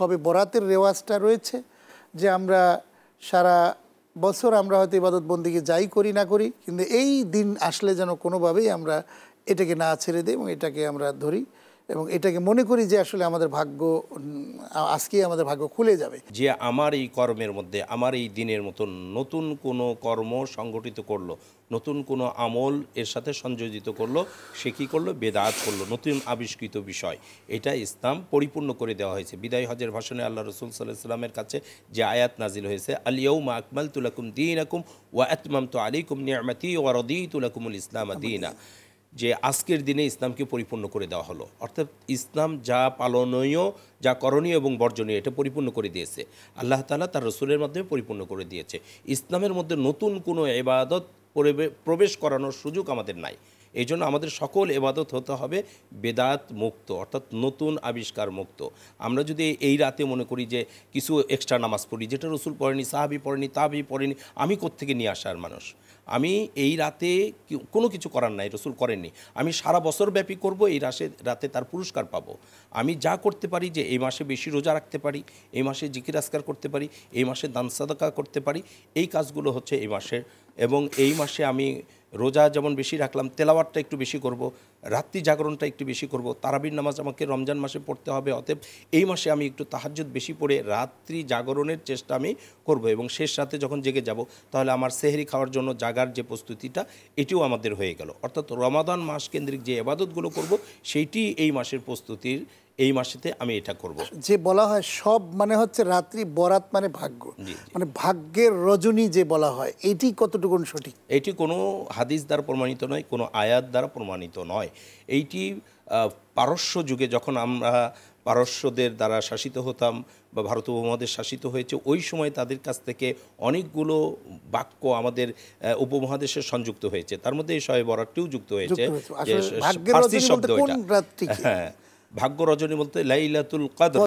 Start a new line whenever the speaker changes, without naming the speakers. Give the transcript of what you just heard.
শবে বরাতের রেওয়াজটা রয়েছে, যে আমরা সারা বছর আমরা হয়তো ইবাদত বন্দিকে যাই করি না করি, কিন্তু এই দিন আসলে যেন কোনোভাবেই আমরা এটাকে না ছেড়ে দিই এবং এটাকে আমরা ধরি এবং এটাকে মনে করি যে আসলে আমাদের ভাগ্য আজকেই আমাদের ভাগ্য খুলে যাবে।
যে আমার এই কর্মের মধ্যে আমার এই দিনের মতন নতুন কোনো কর্ম সংগঠিত করলো, নতুন কোনো আমল এর সাথে সংযোজিত করলো, সে কী করলো? বেদাত করলো, নতুন আবিষ্কৃত বিষয়। এটা ইসলাম পরিপূর্ণ করে দেওয়া হয়েছে। বিদায় হজের ভাষণে আল্লাহ রসুল সাল্লাল্লাহু আলাইহি ওয়াসাল্লামের কাছে যে আয়াত নাজিল হয়েছে, আল ইয়াউমা আকমালতু লাকুম দীনাকুম ওয়া আতমামতু আলাইকুম নি'মাতি ওয়া রাদিতু লাকুমুল ইসলাম দীনা, যে আজকের দিনে ইসলামকে পরিপূর্ণ করে দেওয়া হলো। অর্থাৎ ইসলাম যা পালনীয়, যা করণীয় এবং বর্জনীয়, এটা পরিপূর্ণ করে দিয়েছে আল্লাহ তাআলা তার রসুলের মাধ্যমে পরিপূর্ণ করে দিয়েছে। ইসলামের মধ্যে নতুন কোনো ইবাদত প্রবেশ করানোর সুযোগ আমাদের নাই। এই জন্য আমাদের সকল ইবাদত হতে হবে বেদাত মুক্ত, অর্থাৎ নতুন আবিষ্কার মুক্ত। আমরা যদি এই রাতে মনে করি যে কিছু এক্সট্রা নামাজ পড়ি, যেটা রসুল পড়েনি, সাহাবি পড়েনি, তাবি পড়েনি, আমি কোত্থেকে নিয়ে আসার মানুষ? আমি এই রাতে কোনো কিছু করার নাই, রসুল করেননি, আমি সারা বছর ব্যাপী করব, এই রাতে তার পুরস্কার পাবো। আমি যা করতে পারি, যে এই মাসে বেশি রোজা রাখতে পারি, এই মাসে জিকির আজকার করতে পারি, এই মাসে দান সাদাকা করতে পারি, এই কাজগুলো হচ্ছে এই মাসের। এবং এই মাসে আমি রোজা যেমন বেশি রাখলাম, তেলাওয়াতটা একটু বেশি করব, রাত্রি জাগরণটা একটু বেশি করব, তারাবির নামাজ আমাকে রমজান মাসে পড়তে হবে, অতএব এই মাসে আমি একটু তাহাজ্জুদ বেশি পড়ে রাত্রি জাগরণের চেষ্টা আমি করব, এবং শেষ রাতে যখন জেগে যাব তাহলে আমার সেহরি খাওয়ার জন্য জাগার যে প্রস্তুতিটা, এটিও আমাদের হয়ে গেল। অর্থাৎ রমাদান মাস কেন্দ্রিক যে ইবাদতগুলো করব, সেইটি এই মাসের প্রস্তুতির, এই মাসেতে আমি এটা করব।
যে বলা হয় সব মানে হচ্ছে রাত্রি বরাত মানে ভাগ্য, মানে ভাগ্যের রজনী যে বলা হয়, এটি কতটুকু সঠিক?
এটি কোনো হাদিস দ্বারা প্রমাণিত নয়, কোনো আয়াত দ্বারা প্রমাণিত নয়। এইটি পারস্য যুগে যখন আমরা পারস্যদের দ্বারা শাসিত হতাম বা ভারত উপমহাদেশ শাসিত হয়েছে, ওই সময় তাদের কাছ থেকে অনেকগুলো বাক্য আমাদের উপমহাদেশে সংযুক্ত হয়েছে। তার মধ্যে এই শবে বরাতটিও যুক্ত হয়েছে। ফার্সি শব্দ এটা। হ্যাঁ, ভাগ্য রজনী বলতে লাইলাতুল কদর।